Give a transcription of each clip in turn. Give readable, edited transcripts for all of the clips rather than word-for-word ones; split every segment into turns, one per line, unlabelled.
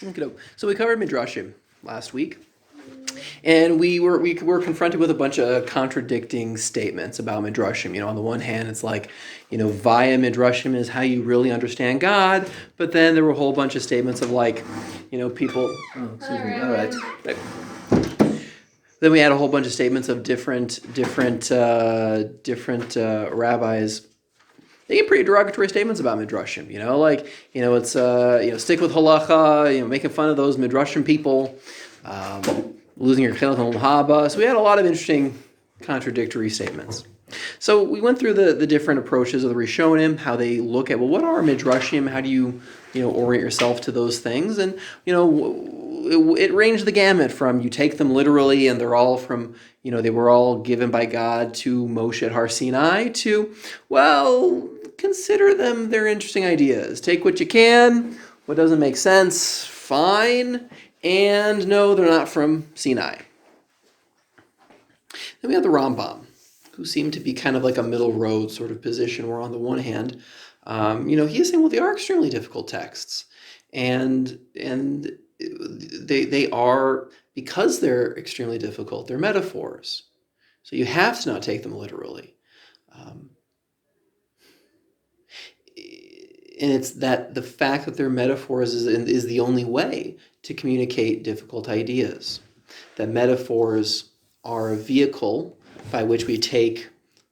Okay. So we covered Midrashim last week, and we were confronted with a bunch of contradicting statements about Midrashim. On the one hand, it's like, via Midrashim is how you really understand God, but then there were a whole bunch of statements of like, people. Oh, excuse me. All right. Then we had a whole bunch of statements of different rabbis. They get pretty derogatory statements about Midrashim, it's, stick with halacha, making fun of those Midrashim people, losing your chilek and haba. So we had a lot of interesting contradictory statements. So we went through the different approaches of the Rishonim, how they look at, what are Midrashim? How do you, orient yourself to those things? And, it ranged the gamut from you take them literally and they're all from, they were all given by God to Moshe at Har Sinai to, consider them, they're interesting ideas. Take what you can, what doesn't make sense, fine, and no, they're not from Sinai. Then we have the Rambam, who seemed to be kind of like a middle road sort of position, where on the one hand, he is saying, they are extremely difficult texts. And they are, because they're extremely difficult, they're metaphors. So you have to not take them literally. And it's that the fact that they're metaphors is the only way to communicate difficult ideas. That metaphors are a vehicle by which we take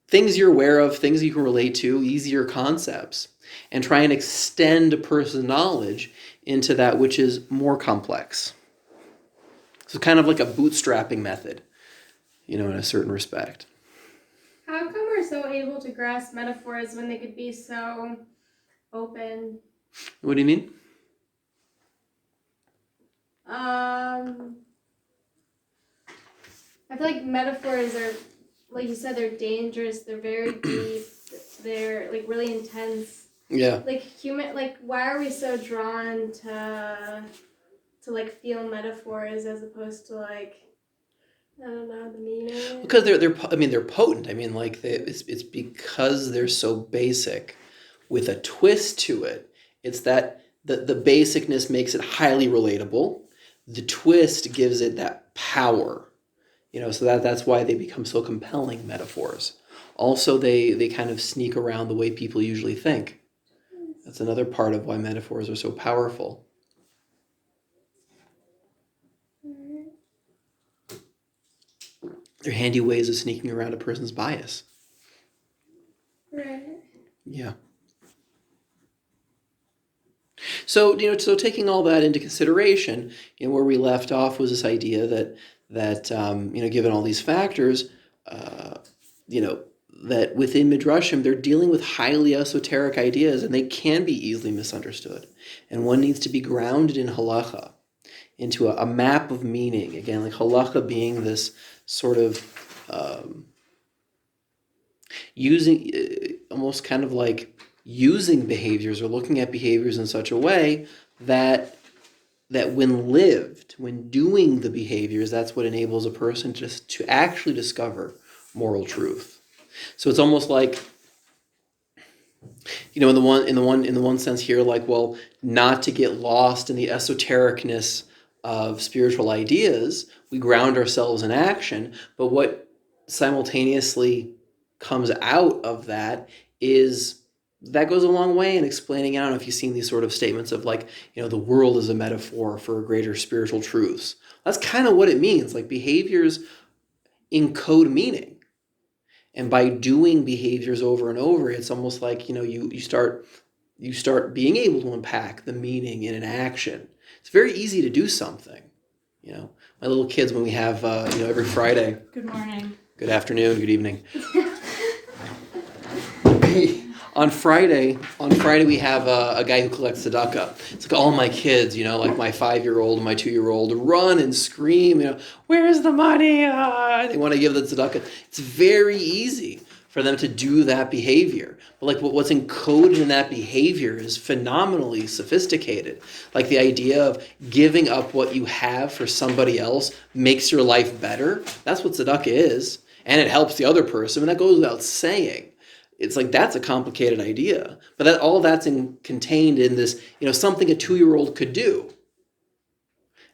things you're aware of, things you can relate to, easier concepts, and try and extend a person's knowledge into that which is more complex. So kind of like a bootstrapping method, in a certain respect.
How come we're so able to grasp metaphors when they could be so open?
What do you mean?
I feel like metaphors are, like you said, they're dangerous, they're very deep, they're like really intense.
Yeah.
Why are we so drawn to feel metaphors as opposed to I don't know, the meaning?
Because they're potent. It's because they're so basic with a twist to it. It's that the basicness makes it highly relatable. The twist gives it that power. So that's why they become so compelling metaphors. Also, they kind of sneak around the way people usually think. That's another part of why metaphors are so powerful. They're handy ways of sneaking around a person's bias.
Right.
Yeah. So, taking all that into consideration, where we left off was this idea that given all these factors, that within Midrashim, they're dealing with highly esoteric ideas, and they can be easily misunderstood. And one needs to be grounded in halacha, into a map of meaning. Again, like halacha being this sort of almost kind of like using behaviors or looking at behaviors in such a way that when doing the behaviors, that's what enables a person to actually discover moral truth. So it's almost like, in the one sense here, not to get lost in the esotericness of spiritual ideas, we ground ourselves in action. But what simultaneously comes out of that is that goes a long way in explaining. I don't know if you've seen these sort of statements of the world is a metaphor for greater spiritual truths. That's kind of what it means. Behaviors encode meaning. And by doing behaviors over and over, it's almost like, you start being able to unpack the meaning in an action. It's very easy to do something. My little kids, when we have, every Friday.
Good morning.
Good afternoon. Good evening. On Friday we have a guy who collects tzedakah. It's like all my kids, my 5-year-old and my 2-year-old run and scream, where's the money? They want to give the tzedakah. It's very easy for them to do that behavior. But what's encoded in that behavior is phenomenally sophisticated. The idea of giving up what you have for somebody else makes your life better. That's what tzedakah is. And it helps the other person, and that goes without saying. It's that's a complicated idea, but all that's contained in this, something a 2-year-old could do.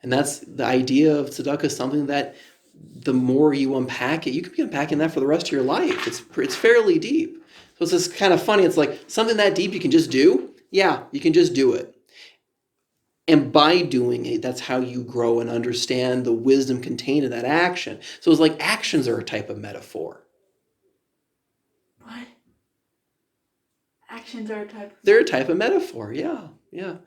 And that's the idea of tzedakah is something that the more you unpack it, you could be unpacking that for the rest of your life. It's fairly deep. So it's just kind of funny. It's like something that deep you can just do. Yeah, you can just do it. And by doing it, that's how you grow and understand the wisdom contained in that action. So it's like actions are a type of metaphor.
What? Actions are a type of...
They're a type of metaphor, yeah. You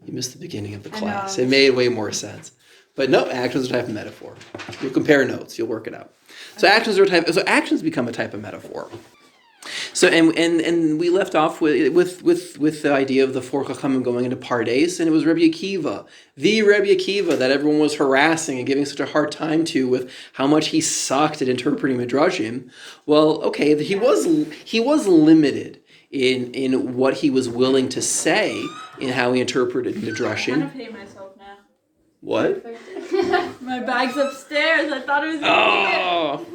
missed the beginning of the class. It made way more sense. But no, actions are a type of metaphor. You'll compare notes, you'll work it out. So actions become a type of metaphor. So and we left off with the idea of the four chachamim going into Pardes, and it was Rabbi Akiva, the Rabbi Akiva that everyone was harassing and giving such a hard time to with how much he sucked at interpreting midrashim. Well, okay, he was limited in what he was willing to say in how he interpreted midrashim.
I kind of hate myself now.
What?
My bag's upstairs. I thought it was... Oh.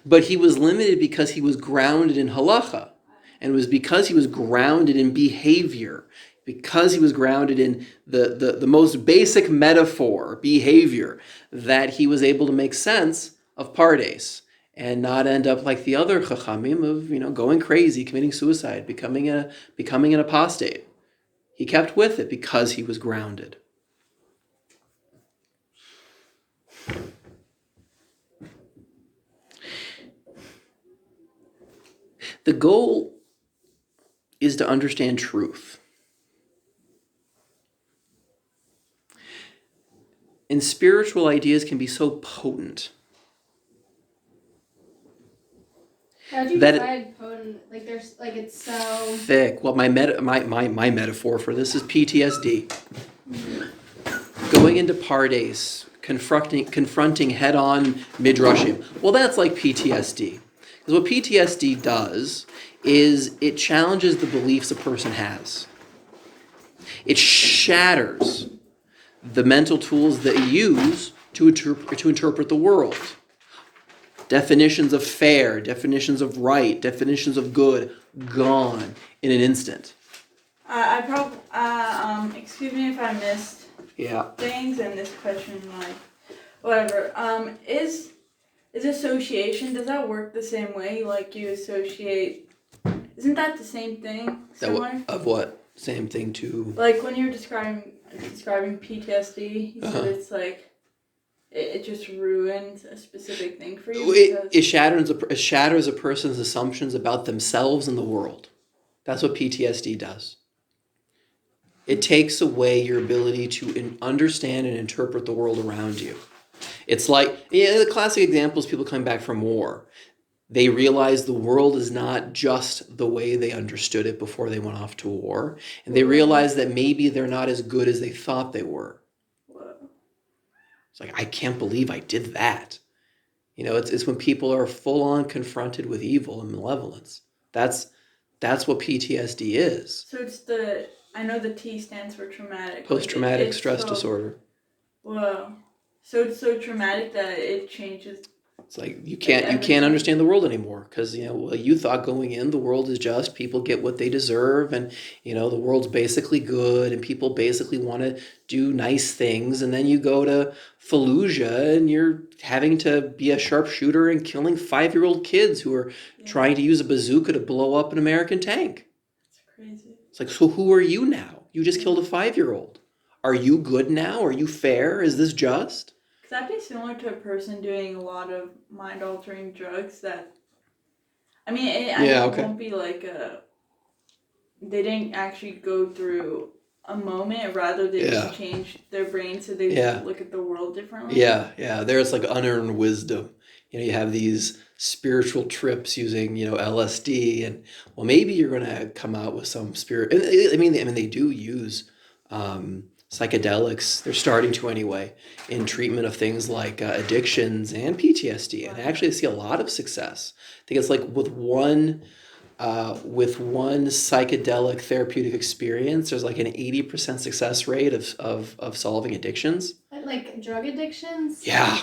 But he was limited because he was grounded in halacha. And it was because he was grounded in behavior, because he was grounded in the most basic metaphor, behavior, that he was able to make sense of Pardes and not end up like the other chachamim of, going crazy, committing suicide, becoming an apostate. He kept with it because he was grounded. The goal is to understand truth. And spiritual ideas can be so potent.
How do you decide potent? Like there's it's so
thick. Well, my metaphor for this is PTSD. Going into Pardes, confronting head-on midrashim. Well, that's like PTSD. Because what PTSD does is it challenges the beliefs a person has. It shatters the mental tools that you use to interpret the world. Definitions of fair, definitions of right, definitions of good, gone in an instant.
I probably, excuse me if I missed things in this question, whatever. Is association, does that work the same way? Like you associate, isn't that the same thing? Similar?
Of what? Same thing to?
Like when you're describing PTSD, you said it's like, it just ruins a specific thing for you.
It shatters a person's assumptions about themselves and the world. That's what PTSD does. It takes away your ability to understand and interpret the world around you. It's like, the classic example is people coming back from war. They realize the world is not just the way they understood it before they went off to war. And they realize that maybe they're not as good as they thought they were. It's like, I can't believe I did that. It's when people are full on confronted with evil and malevolence. That's what PTSD is.
So it's I know the T stands for traumatic.
Post-traumatic stress disorder.
Whoa. So it's so traumatic that it changes.
It's like you can't understand the world anymore because you thought going in the world is just people get what they deserve and the world's basically good and people basically want to do nice things, and then you go to Fallujah and you're having to be a sharpshooter and killing 5-year-old kids who are trying to use a bazooka to blow up an American tank.
It's crazy.
It's like, so who are you now? You just killed a 5-year-old. Are you good now? Are you fair? Is this just?
Could that be similar to a person doing a lot of mind-altering drugs that... it won't be like they didn't actually go through a moment, rather they just changed their brain so they look at the world differently.
Yeah. There's like unearned wisdom. You have these spiritual trips using, LSD, and well, maybe you're going to come out with some spirit. They do use psychedelics. They're starting to anyway in treatment of things like addictions and PTSD, and actually I see a lot of success. I think it's like with one psychedelic therapeutic experience, there's like an 80% success rate of solving addictions.
Like drug addictions?
Yeah.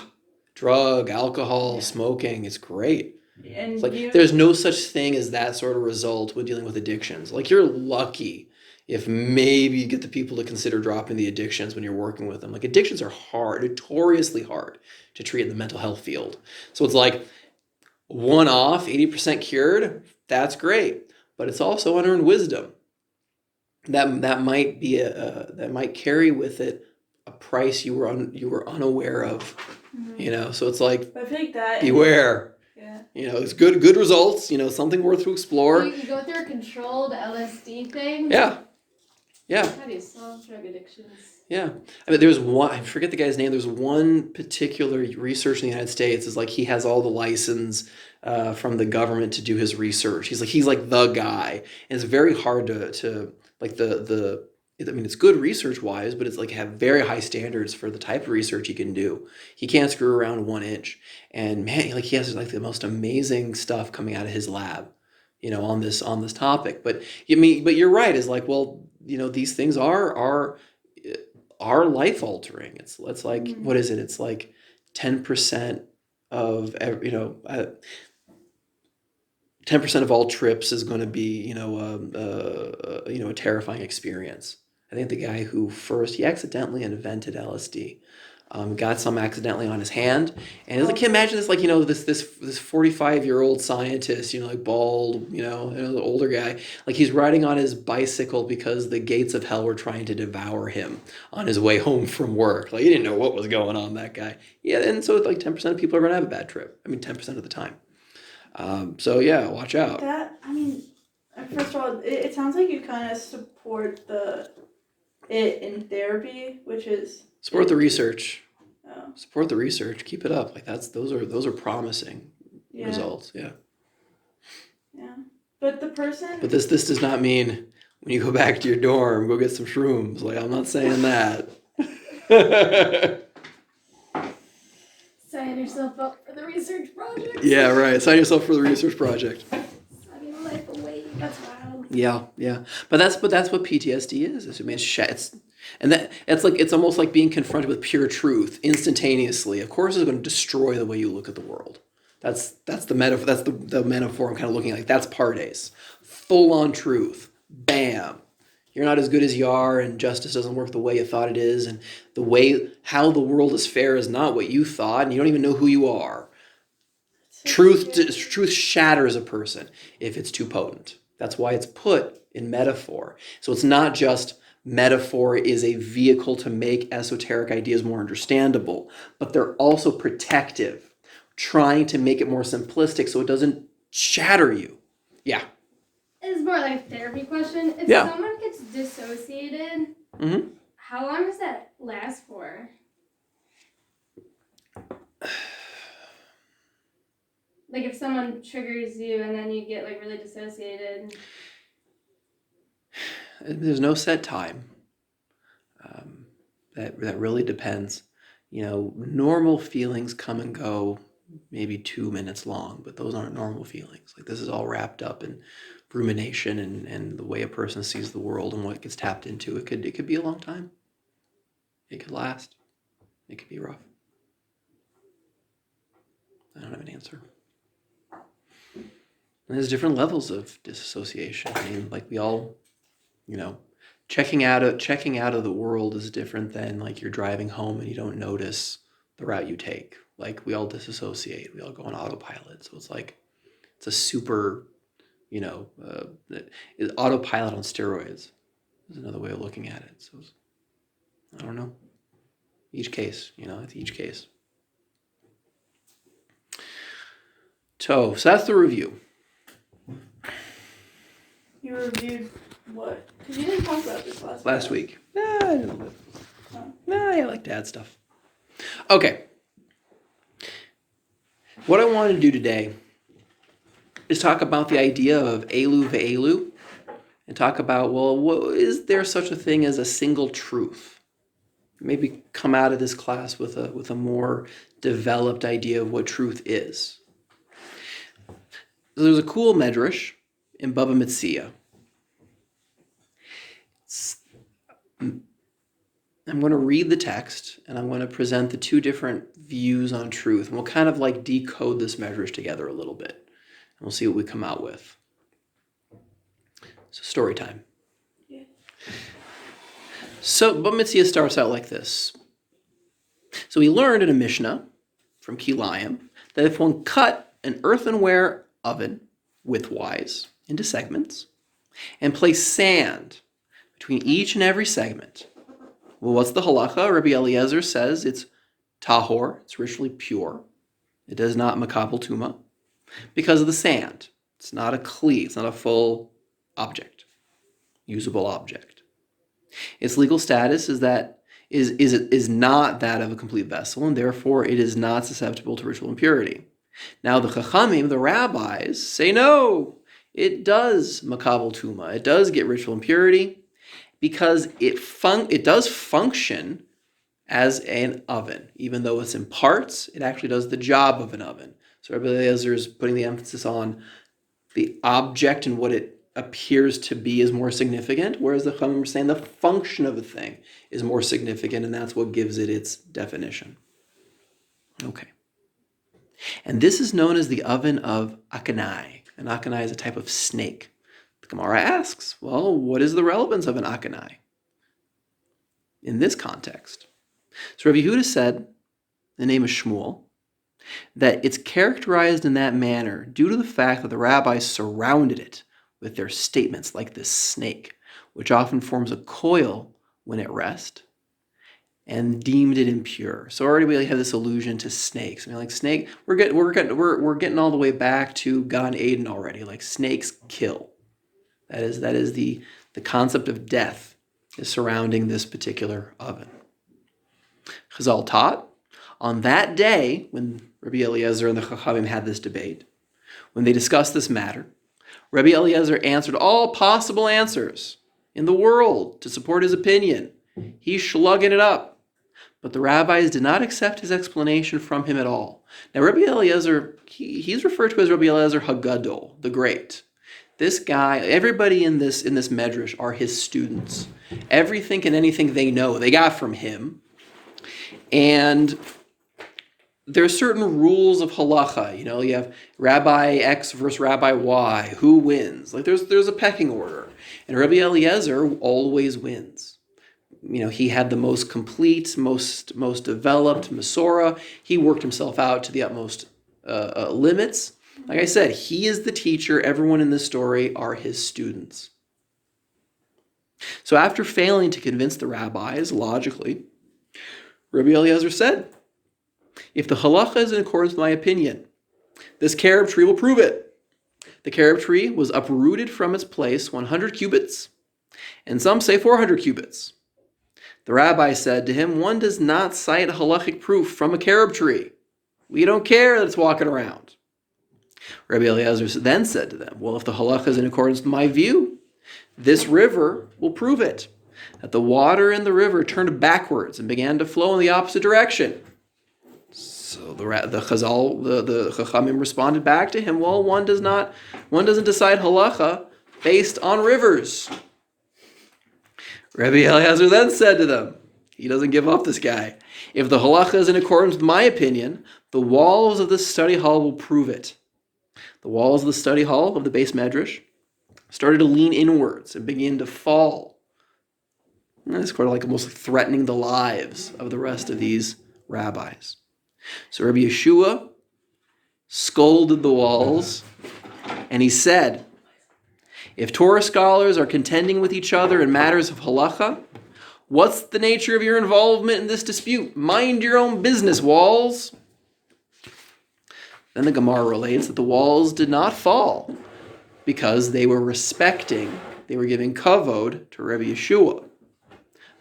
Drug, alcohol, smoking, it's great.
And
it's like there's no such thing as that sort of result when dealing with addictions. Like you're lucky if maybe you get the people to consider dropping the addictions when you're working with them. Like addictions are hard, notoriously hard to treat in the mental health field. So it's like one off, 80% cured, that's great. But it's also unearned wisdom. That might be that might carry with it a price you were unaware of. So it's like,
But I feel like that
beware.
Yeah.
It's good results, something worth to explore.
You go through a controlled LSD thing.
Yeah.
How do you solve drug addictions?
Yeah. I mean, there's one, I forget the guy's name. There's one particular research in the United States. It's like he has all the license from the government to do his research. He's like the guy. And it's very hard to like it's good research wise, but it's like have very high standards for the type of research he can do. He can't screw around 1 inch. And man, like he has like the most amazing stuff coming out of his lab, on this topic. But you're right. Is like, well, these things are life altering. It's like, what is it? It's like 10% of 10% of all trips is going to be a terrifying experience. I think the guy who he accidentally invented LSD. Got some accidentally on his hand, and it's like, can you imagine this? Like, this 45-year-old scientist, like bald, the older guy, like he's riding on his bicycle because the gates of hell were trying to devour him on his way home from work. Like he didn't know what was going on, that guy. Yeah, and so it's like 10% of people are gonna have a bad trip. I mean, 10% of the time. So yeah, watch out.
First of all, it sounds like you kind of support it in therapy, which is.
Support the research.
Oh.
Support the research. Keep it up. Like those are promising results. Yeah.
Yeah, but the person.
But this does not mean when you go back to your dorm, go get some shrooms. Like, I'm not saying that.
Sign yourself up for the research project.
Yeah, right. Sign yourself for the research project.
Signing life away. That's wild.
Yeah. But that's what PTSD is. I mean, it's almost like being confronted with pure truth instantaneously. Of course, it's going to destroy the way you look at the world. That's the metaphor. That's the metaphor I'm kind of looking at. Like, that's pardes. Full on truth. Bam. You're not as good as you are, and justice doesn't work the way you thought it is, and how the world is fair is not what you thought, and you don't even know who you are. Truth shatters a person if it's too potent. That's why it's put in metaphor. So it's not just metaphor is a vehicle to make esoteric ideas more understandable, but they're also protective, trying to make it more simplistic so it doesn't shatter you. Yeah.
It's more like a therapy question. If someone gets dissociated, how long does that last for? Like if someone triggers you and then you get like really dissociated.
There's no set time. That really depends. Normal feelings come and go, maybe 2 minutes long, but those aren't normal feelings. Like, this is all wrapped up in rumination and the way a person sees the world and what gets tapped into. It could be a long time. It could last. It could be rough. I don't have an answer. And there's different levels of disassociation. I mean, like, we all, checking out of the world is different than like you're driving home and you don't notice the route you take. Like, we all disassociate. We all go on autopilot. So it's like, it's a super, autopilot on steroids is another way of looking at it. So I don't know. Each case, it's each case. So that's the review.
You reviewed what? Because you didn't talk about this
last week. Nah, I didn't. I like to add stuff. Okay. What I want to do today is talk about the idea of Elu ve'elu and talk about, well, is there such a thing as a single truth? Maybe come out of this class with a more developed idea of what truth is. So there's a cool medrash in Baba Metzia. I'm going to read the text and I'm going to present the two different views on truth. And we'll kind of like decode this medrash together a little bit. And we'll see what we come out with. So story time. Yeah. So, but Mitzvah starts out like this. So we learned in a Mishnah from Kilayim that if one cut an earthenware oven widthwise into segments and place sand between each and every segment, well, what's the halacha? Rabbi Eliezer says it's tahor, it's ritually pure. It does not makabel tuma because of the sand. It's not a kli, it's not a full object, usable object. Its legal status is not that of a complete vessel, and therefore it is not susceptible to ritual impurity. Now the chachamim, the rabbis, say no, it does makabel tuma. It does get ritual impurity because it does function as an oven. Even though it's in parts, it actually does the job of an oven. So Rabbi Eliezer is putting the emphasis on the object and what it appears to be is more significant, whereas the chachamim are saying the function of a thing is more significant, and that's what gives it its definition. Okay. And this is known as the oven of akanai. An akanai is a type of snake. The Gemara asks, well, what is the relevance of an akanai in this context? So Rabbi Yehuda said, the name is Shmuel, that it's characterized in that manner due to the fact that the rabbis surrounded it with their statements like this snake, which often forms a coil when at rest, and deemed it impure. So already we have this allusion to snakes. I mean, like snake, we're getting all the way back to Gan Eden already. Like snakes kill. That is the concept of death is surrounding this particular oven. Chazal taught on that day when Rabbi Eliezer and the Chachamim had this debate, when they discussed this matter, Rabbi Eliezer answered all possible answers in the world to support his opinion. He's slugging it up. But the rabbis did not accept his explanation from him at all. Now, Rabbi Eliezer, he's referred to as Rabbi Eliezer Hagadol, the Great. This guy, everybody in this medrash are his students. Everything and anything they know, they got from him. And there are certain rules of halacha. You know, you have Rabbi X versus Rabbi Y. Who wins? Like there's a pecking order. And Rabbi Eliezer always wins. You know, he had the most complete, most developed Masorah. He worked himself out to the utmost limits. Like I said, he is the teacher. Everyone in this story are his students. So after failing to convince the rabbis logically, Rabbi Eliezer said, if the halacha is in accordance with my opinion, this carob tree will prove it. The carob tree was uprooted from its place 100 cubits, and some say 400 cubits. The rabbi said to him, one does not cite halachic proof from a carob tree. We don't care that it's walking around. Rabbi Eliezer then said to them, well, if the halacha is in accordance with my view, this river will prove it, that the water in the river turned backwards and began to flow in the opposite direction. So the Chachamim responded back to him, well, one doesn't decide halacha based on rivers. Rabbi Eliezer then said to them, he doesn't give up, this guy, if the halacha is in accordance with my opinion, the walls of the study hall will prove it. The walls of the study hall of the base medrash started to lean inwards and begin to fall. And it's kind of like almost threatening the lives of the rest of these rabbis. So Rabbi Yeshua scolded the walls, and he said, if Torah scholars are contending with each other in matters of halacha, what's the nature of your involvement in this dispute? Mind your own business, walls. Then the Gemara relates that the walls did not fall because they were giving kavod to Rabbi Yeshua.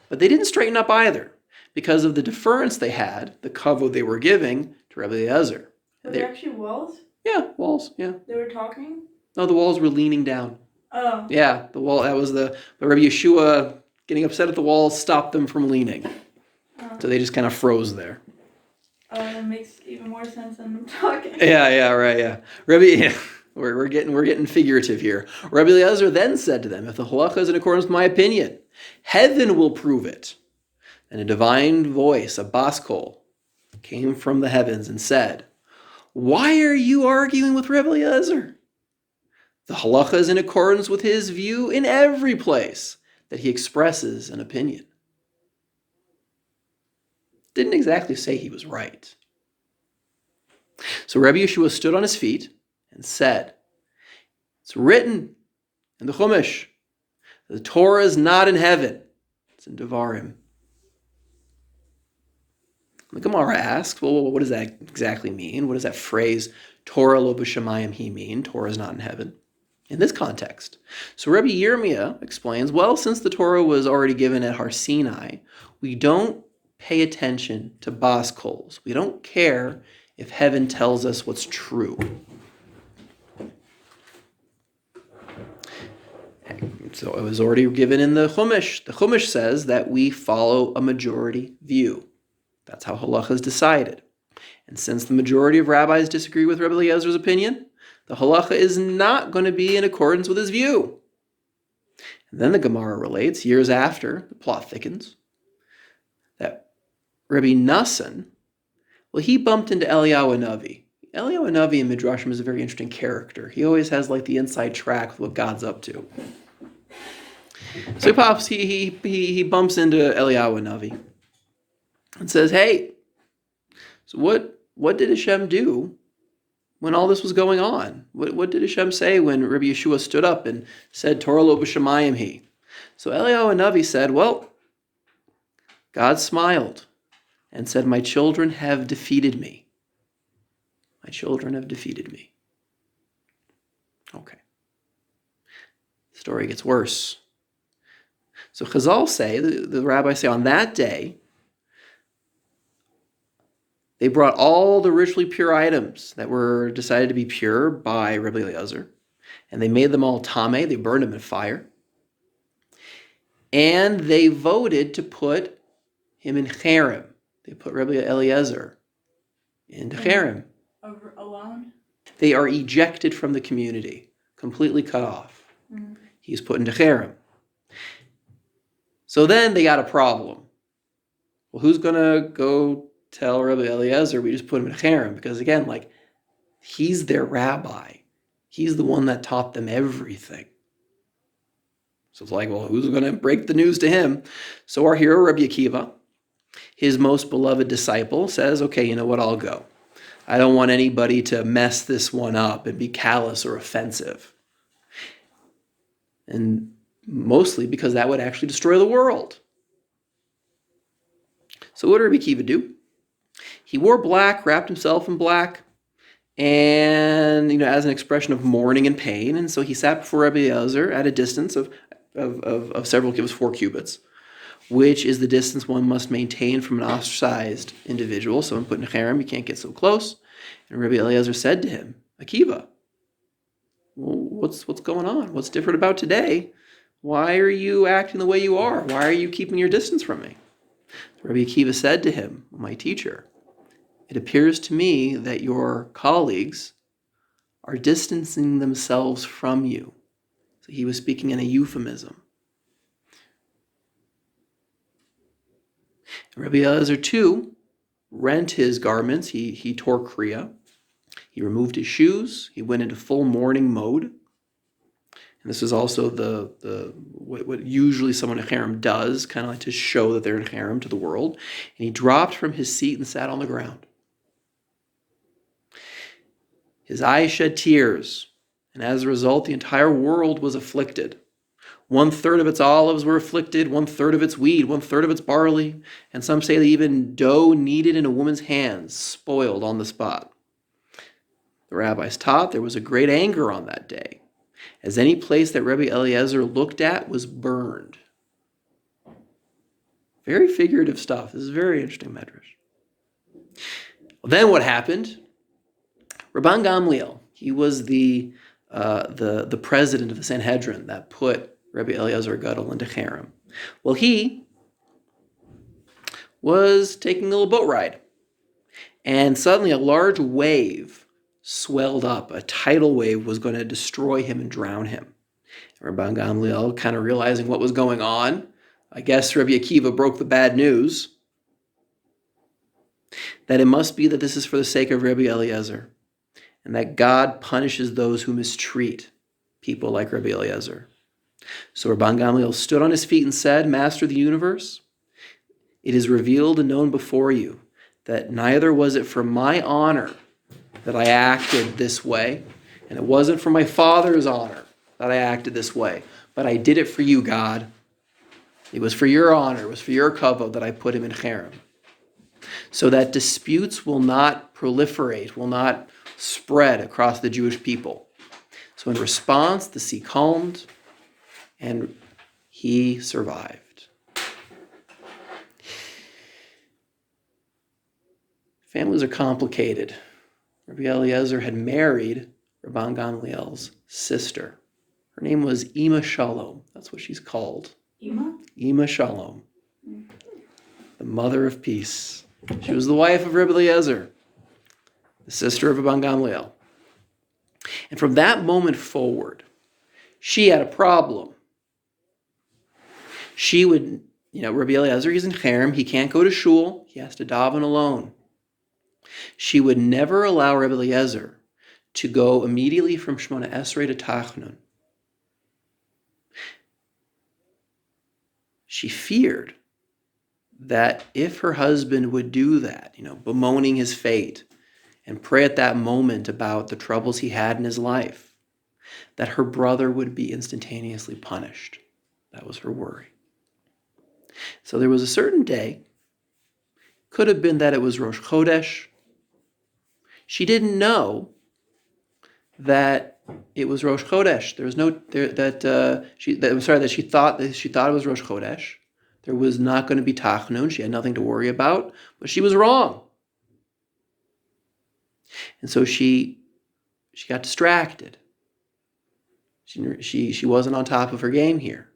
But they didn't straighten up either because of the deference they had, the kavod they were giving to Rabbi Eliezer.
Were there actually walls?
Yeah, walls, yeah.
They were talking?
No, the walls were leaning down.
Oh.
Yeah, the wall, that was but Rabbi Yeshua getting upset at the walls stopped them from leaning.
Oh.
So they just kind of froze there.
Oh, that makes even more sense than them talking.
Yeah, right, yeah. We're getting figurative here. Rabbi Eliezer then said to them, if the halacha is in accordance with my opinion, heaven will prove it. And a divine voice, a baskol, came from the heavens and said, why are you arguing with Rabbi Eliezer? The halacha is in accordance with his view in every place that he expresses an opinion. didn't exactly say he was right. So Rabbi Yeshua stood on his feet and said, it's written in the Chumash, the Torah is not in heaven, it's in Devarim. The Gemara asks, well, what does that exactly mean? What does that phrase, Torah lo b'shamayim hi mean? Torah is not in heaven. In this context. So Rabbi Yirmiyah explains, well, since the Torah was already given at Har Sinai, we don't pay attention to bas kols. We don't care if heaven tells us what's true. So it was already given in the Chumash. The Chumash says that we follow a majority view. That's how halacha is decided. And since the majority of rabbis disagree with Rabbi Eliezer's opinion, the halacha is not going to be in accordance with his view. And then the Gemara relates, years after, the plot thickens, that Rabbi Yonasan, well, he bumped into Eliyahu Hanavi. Eliyahu Hanavi in Midrashim is a very interesting character. He always has like the inside track with what God's up to. So he bumps into Eliyahu Hanavi and says, hey, so what did Hashem do when all this was going on? What did Hashem say when Rabbi Yeshua stood up and said, Torah lo b'shamayim hi? So Eliyahu Hanavi said, well, God smiled and said, my children have defeated me. My children have defeated me. Okay. The story gets worse. So Chazal say, the rabbis say, on that day, they brought all the ritually pure items that were decided to be pure by Rabbi Eliezer, and they made them all tameh. They burned them in fire. And they voted to put him in cherem. They put Rabbi Eliezer into cherem.
Alone?
They are ejected from the community, completely cut off. Mm-hmm. He's put into cherem. So then they got a problem. Well, who's going to go tell Rabbi Eliezer we just put him in cherem? Because again, like, he's their rabbi. He's the one that taught them everything. So it's like, well, who's going to break the news to him? So our hero, Rabbi Akiva, his most beloved disciple, says, okay, you know what, I'll go. I don't want anybody to mess this one up and be callous or offensive. And mostly because that would actually destroy the world. So what did Rabbi Akiva do? He wore black, wrapped himself in black, and as an expression of mourning and pain. And so he sat before Rabbi Eliezer at a distance of several cubits, 4 cubits, which is the distance one must maintain from an ostracized individual. So when put in cherem, you can't get so close. And Rabbi Eliezer said to him, Akiva, well, what's going on? What's different about today? Why are you acting the way you are? Why are you keeping your distance from me? Rabbi Akiva said to him, my teacher, it appears to me that your colleagues are distancing themselves from you. So he was speaking in a euphemism. Rabbi Eliezer too rent his garments. He tore kriya. He removed his shoes. He went into full mourning mode. And this is also what usually someone in cherem does, kind of like to show that they're in cherem to the world. And he dropped from his seat and sat on the ground. His eyes shed tears, and as a result, the entire world was afflicted. 1/3 of its olives were afflicted, 1/3 of its wheat, 1/3 of its barley, and some say that even dough kneaded in a woman's hands spoiled on the spot. The rabbis taught there was a great anger on that day, as any place that Rabbi Eliezer looked at was burned. Very figurative stuff. This is very interesting medrash. Well, then what happened? Rabban Gamliel, he was the president of the Sanhedrin that put Rabbi Eliezer Gadol into cherem. Well, he was taking a little boat ride, and suddenly a large wave swelled up. A tidal wave was going to destroy him and drown him. Rabban Gamliel, kind of realizing what was going on, I guess Rabbi Akiva broke the bad news that it must be that this is for the sake of Rabbi Eliezer, and that God punishes those who mistreat people like Rabbi Eliezer. So Rabban Gamliel stood on his feet and said, Master of the universe, it is revealed and known before you that neither was it for my honor that I acted this way, and it wasn't for my father's honor that I acted this way, but I did it for you, God. It was for your honor, it was for your kavod that I put him in cherem, so that disputes will not proliferate, will not spread across the Jewish people. So in response, the sea calmed, and he survived. Families are complicated. Rabbi Eliezer had married Rabban Gamliel's sister. Her name was Ima Shalom. That's what she's called.
Ima?
Ima Shalom. The mother of peace. She was the wife of Rabbi Eliezer, the sister of Rabban Gamliel. And from that moment forward, she had a problem. She would, Rabbi Eliezer, he's in cherem, he can't go to shul, he has to daven alone. She would never allow Rabbi Eliezer to go immediately from Shmona Esrei to Tachnun. She feared that if her husband would do that, bemoaning his fate, and pray at that moment about the troubles he had in his life, that her brother would be instantaneously punished. That was her worry. So there was a certain day, could have been that it was Rosh Chodesh. She didn't know that it was Rosh Chodesh. There was she thought it was Rosh Chodesh. There was not going to be Tachnun. She had nothing to worry about, but she was wrong. And so she got distracted. She wasn't on top of her game here.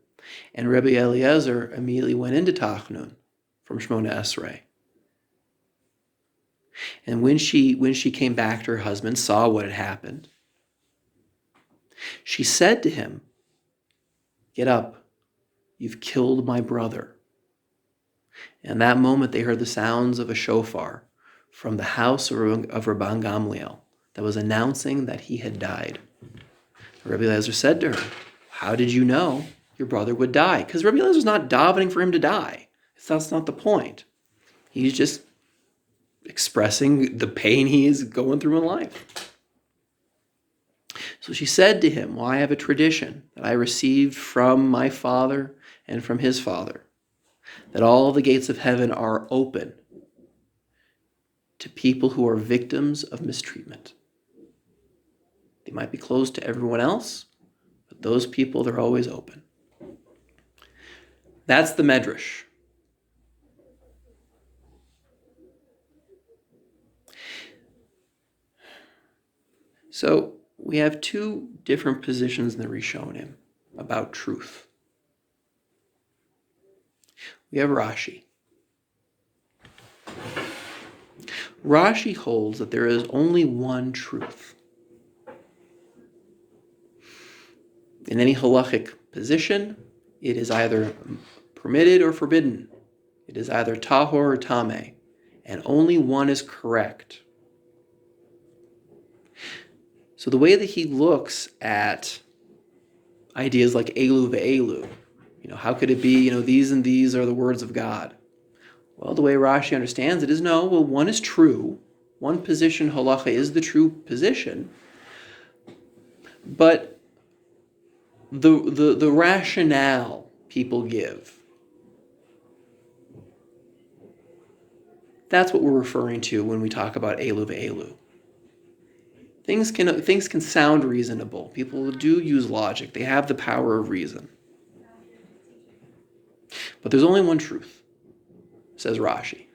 And Rabbi Eliezer immediately went into Tachnun from Shmona Esrei. And when she came back to her husband, saw what had happened, she said to him, "Get up, you've killed my brother." And that moment they heard the sounds of a shofar from the house of Rabban Gamliel that was announcing that he had died. Rabbi Eliezer said to her, "How did you know your brother would die?" Because Rabbi Eliezer was not davening for him to die. That's not the point. He's just expressing the pain he is going through in life. So she said to him, "Well, I have a tradition that I received from my father and from his father, that all the gates of heaven are open to people who are victims of mistreatment. They might be closed to everyone else, but those people, they're always open." That's the Medrash. So we have two different positions in the Rishonim about truth. We have Rashi. Rashi holds that there is only one truth. In any halachic position, it is either permitted or forbidden. It is either tahor or tameh, and only one is correct. So the way that he looks at ideas like elu ve'elu, how could it be, these and these are the words of God? Well, the way Rashi understands it is one is true. One position, halacha, is the true position. But the rationale people give, that's what we're referring to when we talk about elu ve'elu. Things can sound reasonable. People do use logic. They have the power of reason. But there's only one truth, says Rashi.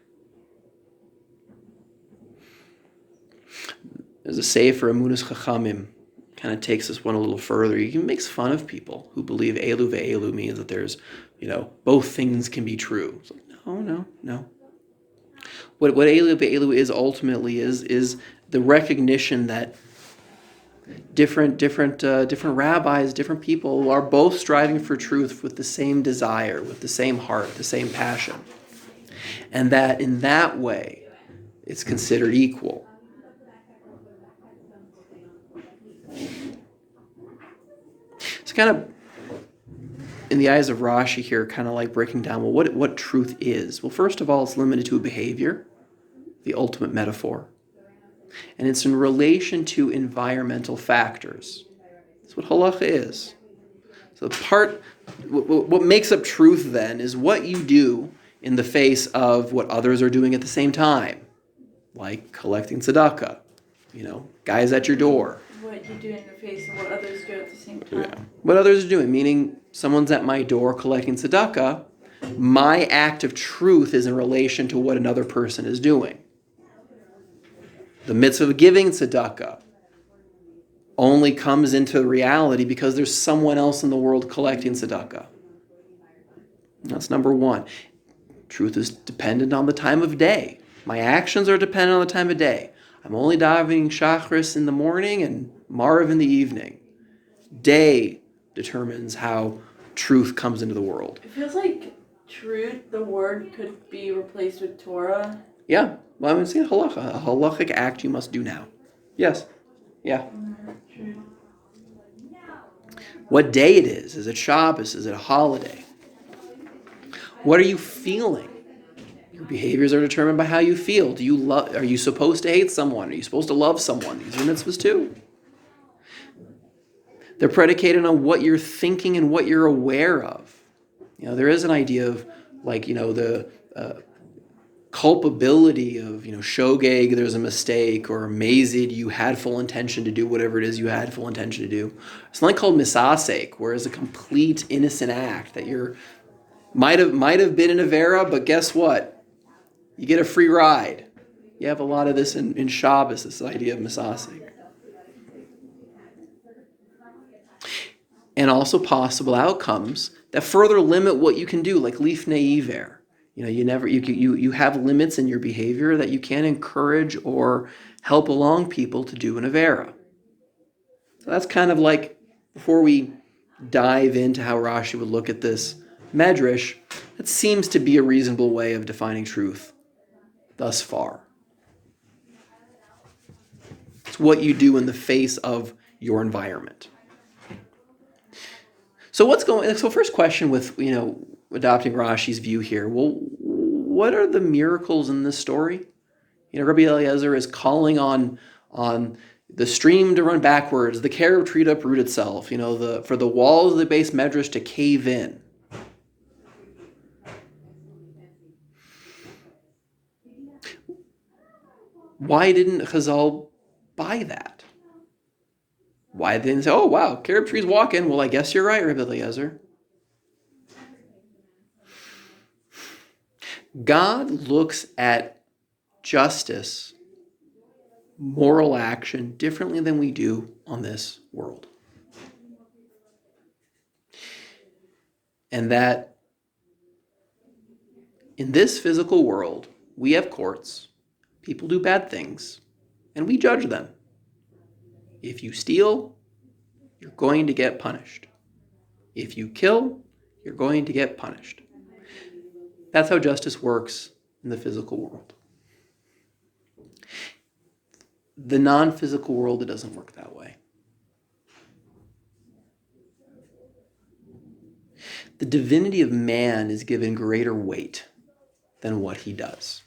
There's a sefer, Emunas Chachamim, kind of takes this one a little further. He makes fun of people who believe elu ve'elu means that there's, both things can be true. It's like, no. What elu ve'elu is ultimately is the recognition that different rabbis, different people are both striving for truth with the same desire, with the same heart, the same passion. And that in that way, it's considered equal. It's kind of in the eyes of Rashi here, kind of like breaking down, well, what truth is? Well, first of all, it's limited to a behavior, the ultimate metaphor. And it's in relation to environmental factors. That's what halacha is. So what makes up truth then is what you do in the face of what others are doing at the same time, like collecting tzedakah, guys at your door.
What you do in the face of what others do at the same time.
Yeah. What others are doing, meaning someone's at my door collecting tzedakah, my act of truth is in relation to what another person is doing. The mitzvah of giving tzedakah only comes into reality because there's someone else in the world collecting tzedakah. That's number one. Truth is dependent on the time of day. My actions are dependent on the time of day. I'm only davening Shachris in the morning and Marv in the evening. Day determines how truth comes into the world.
It feels like truth, the word, could be replaced with Torah.
Yeah. Well, I'm saying halacha. A halachic act you must do now. Yes. Yeah.
True.
What day it is? Is it Shabbos? Is it a holiday? What are you feeling? Your behaviors are determined by how you feel. Are you supposed to hate someone? Are you supposed to love someone? These are mitzvahs too. They're predicated on what you're thinking and what you're aware of. There is an idea of the culpability of, shogeg, there's a mistake, or mazid, you had full intention to do whatever it is you had full intention to do. It's something called misasek, where it's a complete innocent act that you're might have been an avera, but guess what? You get a free ride. You have a lot of this in Shabbos, this idea of misasek. And also possible outcomes that further limit what you can do, like lifnei iver. You have limits in your behavior that you can't encourage or help along people to do an avera. So that's kind of like, before we dive into how Rashi would look at this medrash, that seems to be a reasonable way of defining truth thus far. It's what you do in the face of your environment. So first question with, adopting Rashi's view here. Well, what are the miracles in this story? Rabbi Eliezer is calling on the stream to run backwards, the carob tree to uproot itself, for the walls of the base medrash to cave in. Why didn't Chazal buy that? Why didn't they say, oh wow, carob tree's walking? Well, I guess you're right, Rabbi Eliezer. God looks at justice, moral action, differently than we do on this world. And that in this physical world, we have courts, people do bad things, and we judge them. If you steal, you're going to get punished. If you kill, you're going to get punished. That's how justice works in the physical world. The non-physical world, it doesn't work that way. The divinity of man is given greater weight than what he does.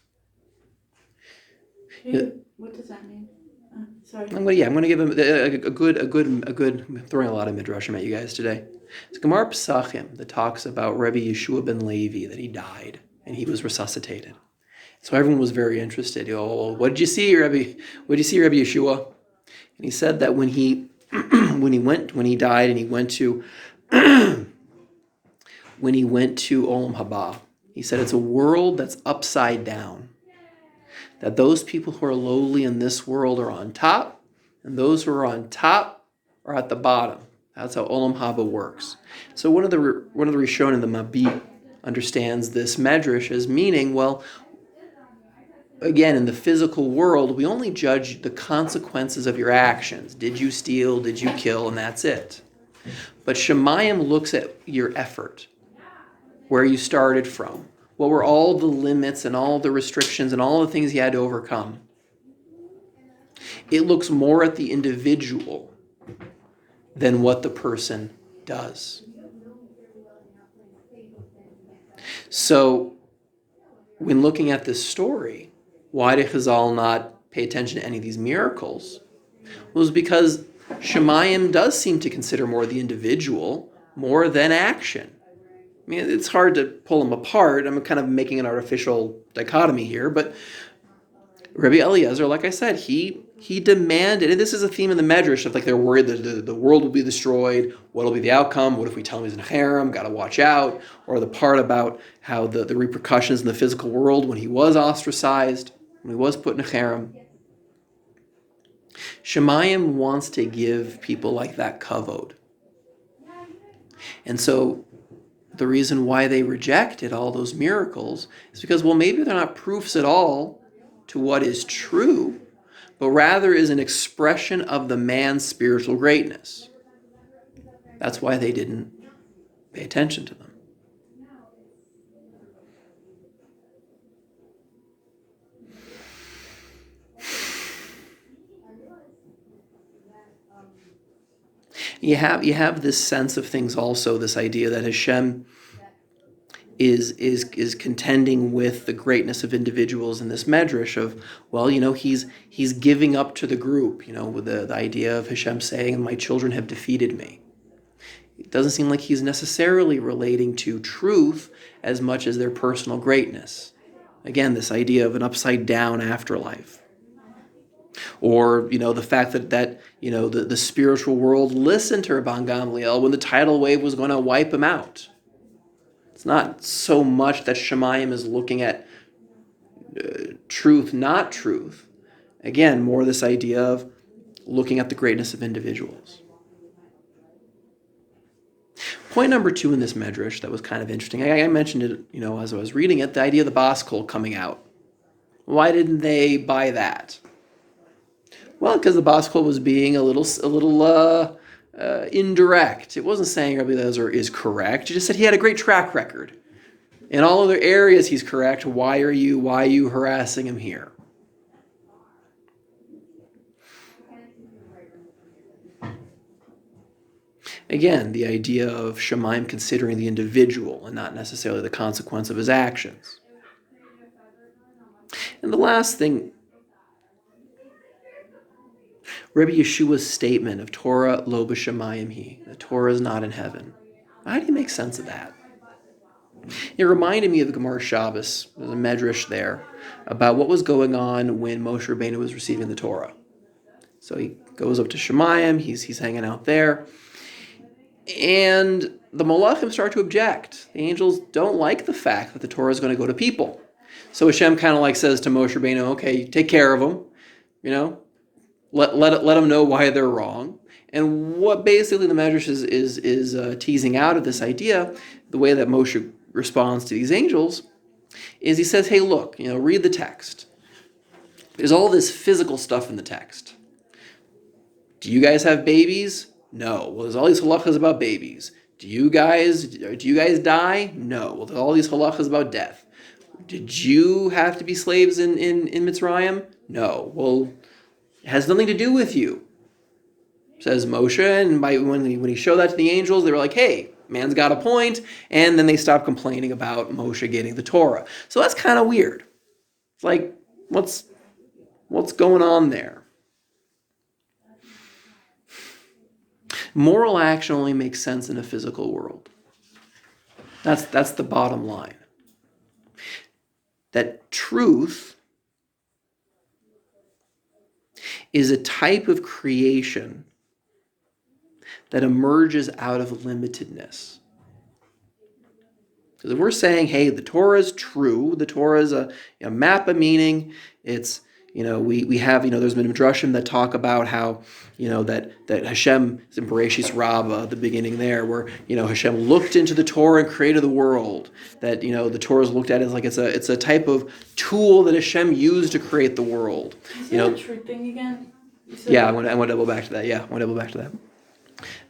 What does that mean? Sorry.
I'm going to give him a good. I'm throwing a lot of midrashim at you guys today. It's Gemara Pesachim that talks about Rabbi Yeshua ben Levi, that he died and he was resuscitated. So everyone was very interested. Oh, what did you see, Rabbi? What did you see, Rabbi Yeshua? And he said that when he died and he went to Olam Haba, he said it's a world that's upside down. That those people who are lowly in this world are on top, and those who are on top are at the bottom. That's how Olam Haba works. So one of the Rishonim, the Mabit, understands this medrash as meaning, well, again, in the physical world, we only judge the consequences of your actions. Did you steal? Did you kill? And that's it. But Shemayim looks at your effort, where you started from. What were all the limits and all the restrictions and all the things you had to overcome? It looks more at the individual than what the person does. So when looking at this story, why did Chazal not pay attention to any of these miracles? Well, it was because Shemayim does seem to consider more the individual more than action. I mean, it's hard to pull them apart. I'm kind of making an artificial dichotomy here, but Rabbi Eliezer, like I said, he demanded, and this is a theme in the Medrash of like they're worried that the world will be destroyed. What will be the outcome? What if we tell him he's in a harem? Got to watch out. Or the part about how the repercussions in the physical world when he was ostracized, when he was put in a harem. Shemayim wants to give people like that kavod. And so the reason why they rejected all those miracles is because, well, maybe they're not proofs at all to what is true, but rather is an expression of the man's spiritual greatness. That's why they didn't pay attention to them. You have this sense of things also, this idea that Hashem is contending with the greatness of individuals in this medrash of, well, he's giving up to the group, with the idea of Hashem saying, my children have defeated me. It doesn't seem like he's necessarily relating to truth as much as their personal greatness. Again, this idea of an upside down afterlife. Or, the fact that the spiritual world listened to Rabban Gamliel when the tidal wave was going to wipe him out. It's not so much that Shemayim is looking at truth, not truth. Again, more this idea of looking at the greatness of individuals. Point number 2 in this medrash that was kind of interesting. I mentioned it, as I was reading it, the idea of the bas kol coming out. Why didn't they buy that? Well, because the bas kol was being a little indirect. It wasn't saying Rabbi Eliezer is correct. He just said he had a great track record. In all other areas he's correct. Why are you harassing him here? Again, the idea of Shemayim considering the individual and not necessarily the consequence of his actions. And the last thing, Rabbi Yeshua's statement of Torah lo b'shamayim hi, the Torah is not in heaven. How do you make sense of that? It reminded me of the Gemara Shabbos. There's a medrash there about what was going on when Moshe Rabbeinu was receiving the Torah. So he goes up to Shemayim, he's hanging out there, and the Malachim start to object. The angels don't like the fact that the Torah is going to go to people. So Hashem kind of says to Moshe Rabbeinu, okay, take care of them, let them know why they're wrong. And what basically the Medrash is teasing out of this idea, the way that Moshe responds to these angels, is he says, hey, look, read the text. There's all this physical stuff in the text. Do you guys have babies? No. Well, there's all these halachas about babies. Do you guys die? No. Well, there's all these halachas about death. Did you have to be slaves in Mitzrayim? No. Well, it has nothing to do with you, says Moshe. And when he showed that to the angels, they were like, hey, man's got a point. And then they stopped complaining about Moshe getting the Torah. So that's kind of weird. It's like, what's going on there? Moral action only makes sense in a physical world. That's the bottom line. That truth is a type of creation that emerges out of limitedness. Because if we're saying, hey, the Torah is true, the Torah is a map of meaning, it's, we have, there's been midrashim that talk about how, that Hashem is in Bereshis Rabbah, the beginning there, where, Hashem looked into the Torah and created the world. That, the Torah is looked at as like it's a type of tool that Hashem used to create the world.
Is that a true thing again?
Yeah, I want to double back to that. Yeah, I want to double back to that.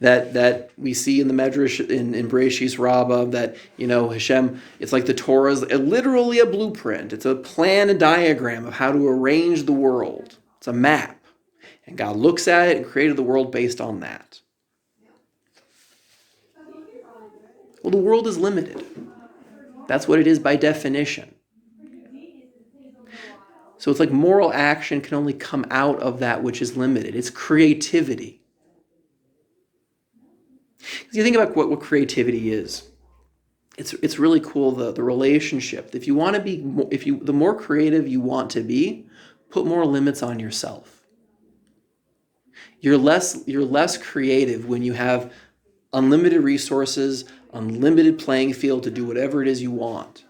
That we see in the Medrash in Bereshis Rabbah that, Hashem, it's like the Torah is literally a blueprint. It's a plan, a diagram of how to arrange the world. It's a map. And God looks at it and created the world based on that. Well, the world is limited. That's what it is by definition. So it's like moral action can only come out of that which is limited. It's creativity. Because you think about what creativity is. It's really cool, the relationship. If you want to be, the more creative you want to be, put more limits on yourself. You're less creative when you have unlimited resources, unlimited playing field to do whatever it is you want.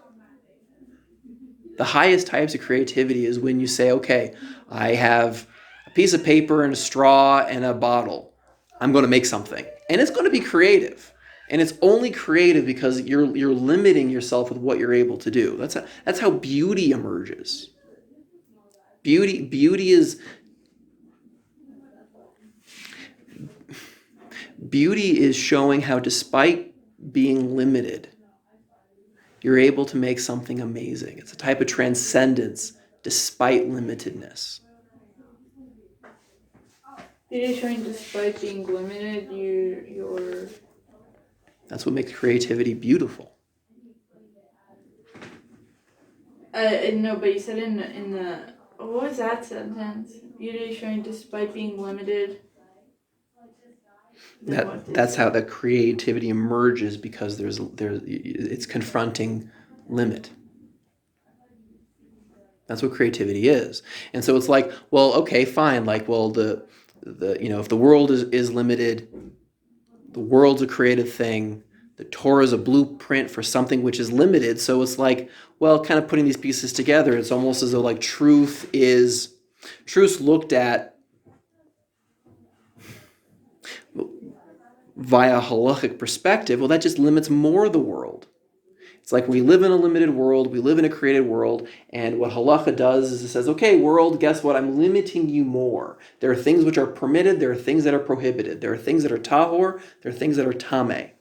The highest types of creativity is when you say, okay, I have a piece of paper and a straw and a bottle. I'm going to make something. And it's going to be creative. And it's only creative because you're limiting yourself with what you're able to do. That's how beauty emerges. Beauty is showing how, despite being limited, you're able to make something amazing. It's a type of transcendence despite limitedness.
You're showing despite being limited, you're...
That's what makes creativity beautiful.
No, but you said in the what was that sentence? Beauty showing despite being limited.
That's how the creativity emerges, because it's confronting limit. That's what creativity is. And so it's like, well, okay, fine. Like, well, if the world is limited, the world's a creative thing. The Torah is a blueprint for something which is limited. So it's like, well, kind of putting these pieces together, it's almost as though like truth's looked at via halachic perspective. Well, that just limits more of the world. It's like we live in a limited world, we live in a created world, and what halacha does is it says, okay, world, guess what? I'm limiting you more. There are things which are permitted, there are things that are prohibited. There are things that are tahor, there are things that are tameh.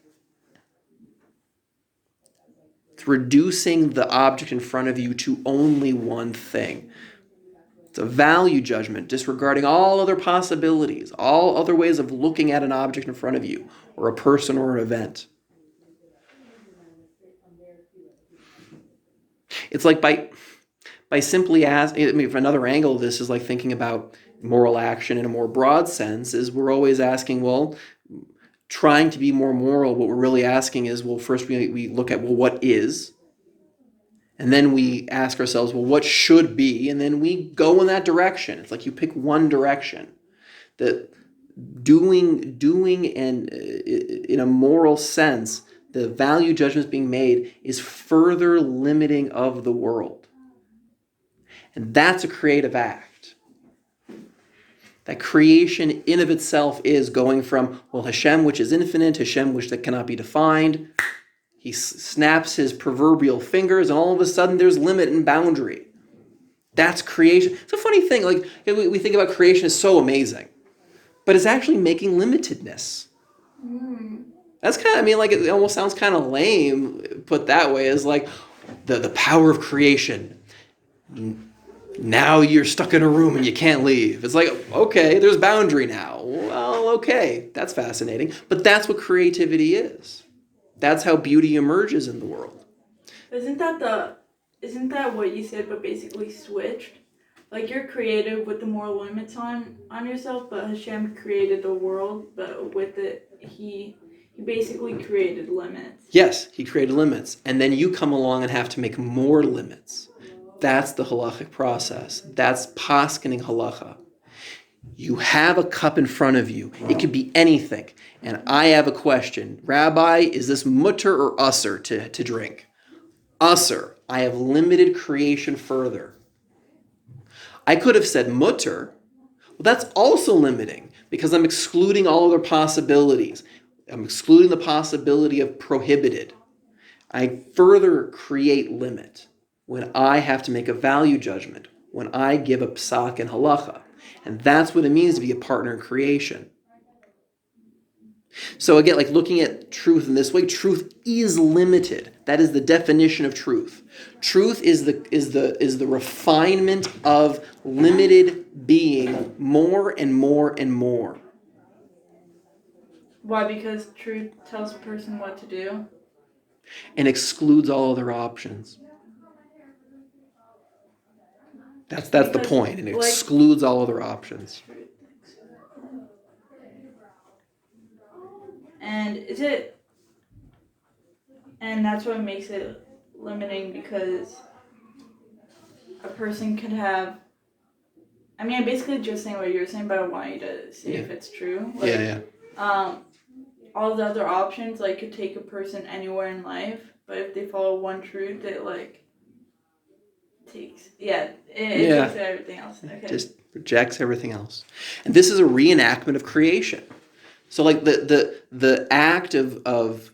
It's reducing the object in front of you to only one thing. It's a value judgment, disregarding all other possibilities, all other ways of looking at an object in front of you, or a person or an event. It's like by simply asking, I mean, another angle of this is like thinking about moral action in a more broad sense, is we're always asking, well, trying to be more moral, what we're really asking is, well, first we look at, well, what is? And then we ask ourselves, well, what should be? And then we go in that direction. It's like you pick one direction. That doing and in a moral sense, the value judgments being made is further limiting of the world. And that's a creative act. That creation in of itself is going from, well, Hashem, which is infinite, Hashem, which that cannot be defined. He snaps his proverbial fingers, and all of a sudden there's limit and boundary. That's creation. It's a funny thing. Like, we think about creation as so amazing, but it's actually making limitedness. That's kind of, I mean, like, it almost sounds kind of lame put that way, as like the power of creation. Now you're stuck in a room and you can't leave. It's like, okay, there's boundary now. Well, okay, that's fascinating. But that's what creativity is. That's how beauty emerges in the world.
Isn't that what you said, but basically switched? Like, you're creative with the more limits on yourself, but Hashem created the world, but with it, he basically created limits.
Yes, he created limits. And then you come along and have to make more limits. That's the halachic process. That's paskening halacha. You have a cup in front of you. It could be anything. And I have a question. Rabbi, is this mutter or usser to drink? Usser. I have limited creation further. I could have said mutter. Well, that's also limiting because I'm excluding all other possibilities. I'm excluding the possibility of prohibited. I further create limit when I have to make a value judgment, when I give a psak and halacha. And that's what it means to be a partner in creation. So again, like looking at truth in this way, truth is limited. That is the definition of truth. Truth is the refinement of limited being more and more and more.
Why? Because truth tells a person what to do?
and excludes all other options. That's the point. It excludes all other options.
And that's what makes it limiting, because a person could have, I mean, I'm basically just saying what you're saying, but I want you to see if it's true. All the other options, like, could take a person anywhere in life, but if they follow one truth, it, like, takes everything else. Okay.
Just rejects everything else. And this is a reenactment of creation. So, like, the act of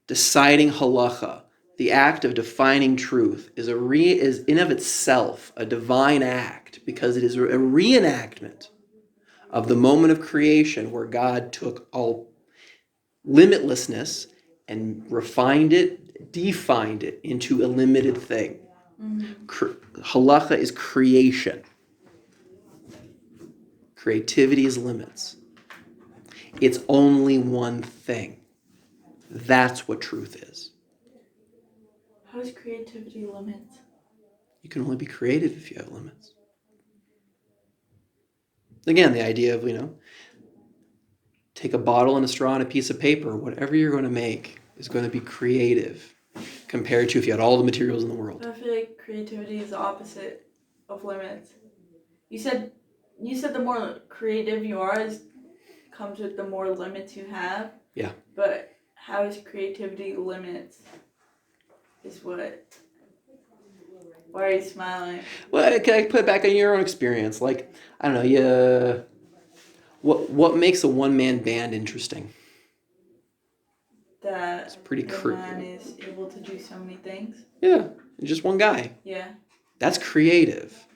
deciding halacha, the act of defining truth, is in of itself a divine act, because it is a reenactment of the moment of creation where God took all limitlessness and refined it, defined it into a limited thing. Halacha is creation. Creativity is limits. It's only one thing. That's what truth is.
How is creativity limits?
You can only be creative if you have limits. Again, the idea of, take a bottle and a straw and a piece of paper. Whatever you're going to make is going to be creative compared to if you had all the materials in the world.
I feel like creativity is the opposite of limits. You said the more creative you are comes with the more limits you have.
Yeah.
But how is creativity limits? Is what? Why are you smiling?
Well, can I put it back on your own experience? Like, I don't know, what makes a one-man band interesting?
That
it's pretty
man is able to do so many things.
Yeah, just one guy.
Yeah.
That's creative.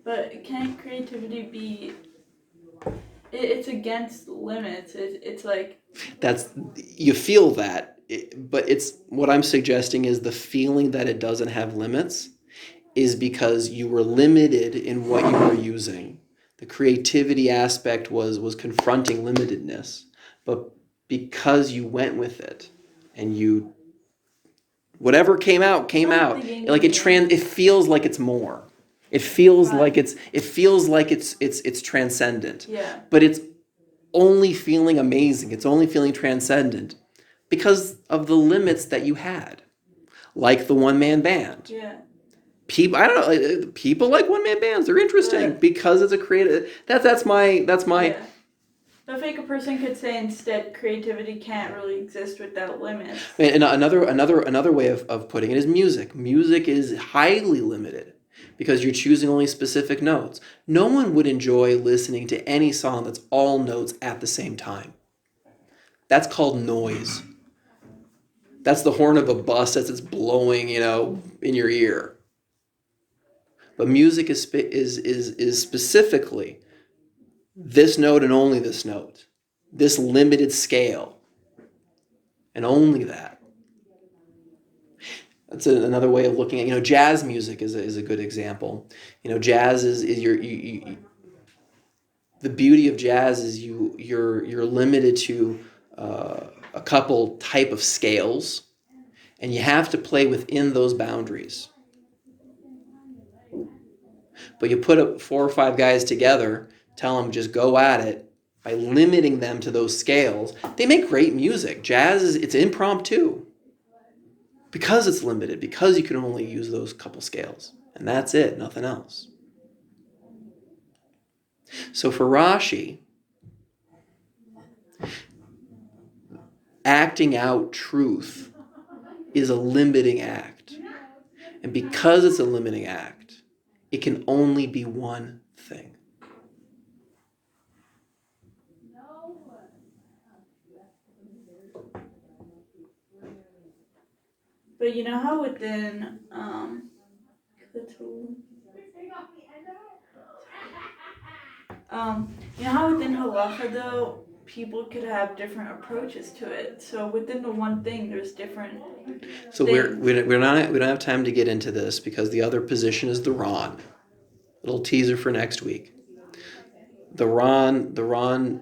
But can creativity be... It's against limits. It's like...
You feel that, but it's what I'm suggesting is the feeling that it doesn't have limits is because you were limited in what you were using. The creativity aspect was confronting limitedness, but because you went with it and you... Whatever came out. Like it feels like it's more. It feels like it's transcendent.
Yeah.
But it's only feeling amazing. It's only feeling transcendent because of the limits that you had. Like the one-man band.
Yeah.
I don't know, people like one-man bands. They're interesting because it's a creative... That's my...
Yeah. I think a person could say instead creativity can't really exist without limits.
And another way of putting it is music. Music is highly limited because you're choosing only specific notes. No one would enjoy listening to any song that's all notes at the same time. That's called noise. That's the horn of a bus as it's blowing, in your ear. But music is specifically this note and only this note, this limited scale, and only that. That's another way of looking at, jazz music is a good example. Jazz is the beauty of jazz is you're limited to a couple type of scales, and you have to play within those boundaries. But you put 4 or 5 guys together, tell them just go at it by limiting them to those scales. They make great music. Jazz it's impromptu because it's limited, because you can only use those couple scales. And that's it, nothing else. So for Rashi, acting out truth is a limiting act. And because it's a limiting act, it can only be one thing.
But you know how within halacha though, people could have different approaches to it. So within the one thing, there's different.
So we don't have time to get into this because the other position is the Ron. Little teaser for next week. The Ron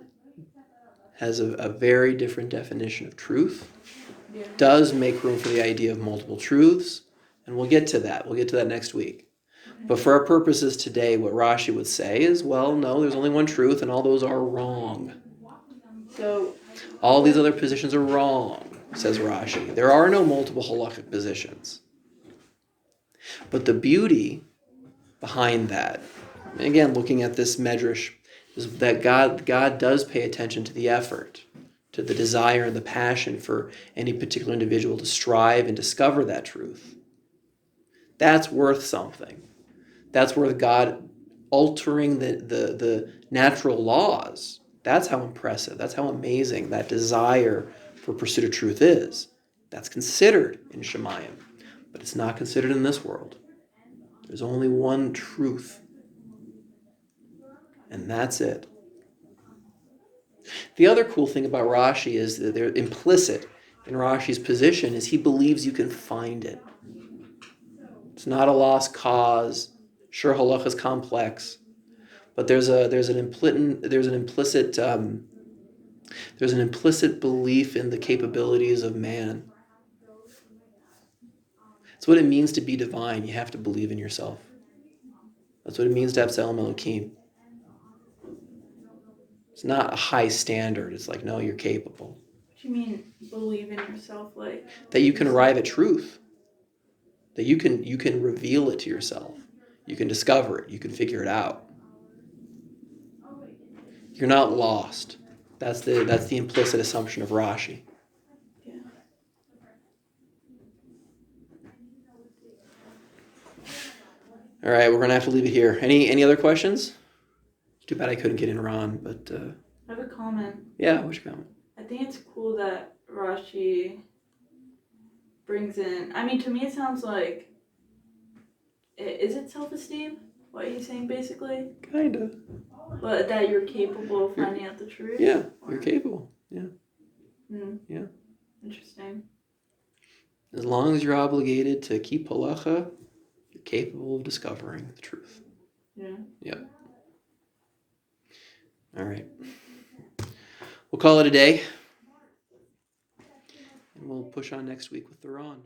has a very different definition of truth,
Yeah.
does make room for the idea of multiple truths, and we'll get to that. We'll get to that next week. But for our purposes today, what Rashi would say is, well, no, there's only one truth, and all those are wrong.
So
All these other positions are wrong, says Rashi. There are no multiple halachic positions. But the beauty behind that, again, looking at this medrash, is that God does pay attention to the effort, to the desire and the passion for any particular individual to strive and discover that truth. That's worth something. That's worth God altering the natural laws. That's how impressive, that's how amazing that desire for pursuit of truth is. That's considered in Shemayim, but it's not considered in this world. There's only one truth, and that's it. The other cool thing about Rashi is that they're implicit in Rashi's position is he believes you can find it. It's not a lost cause. Sure, halacha is complex, but there's an implicit belief in the capabilities of man. It's what it means to be divine. You have to believe in yourself. That's what it means to have Tselem Elokim. It's not a high standard. It's like, no, you're capable.
what do you mean believe in yourself? Like
That you can arrive at truth. That you can reveal it to yourself. You can discover it. You can figure it out. You're not lost. That's the implicit assumption of Rashi.
yeah.
All right, we're gonna have to leave it here. Any other questions? Too bad I couldn't get in Ron, but
I have a comment.
yeah, what's your comment?
I think it's cool that Rashi brings in. I mean, to me, it sounds like. Is it self-esteem? What are you saying, basically?
Kinda.
But that you're capable of finding out the truth.
Yeah, you're capable. Yeah. Yeah.
Interesting.
As long as you're obligated to keep halacha, you're capable of discovering the truth.
Yeah.
Yep. All right. We'll call it a day. And we'll push on next week with the Ron.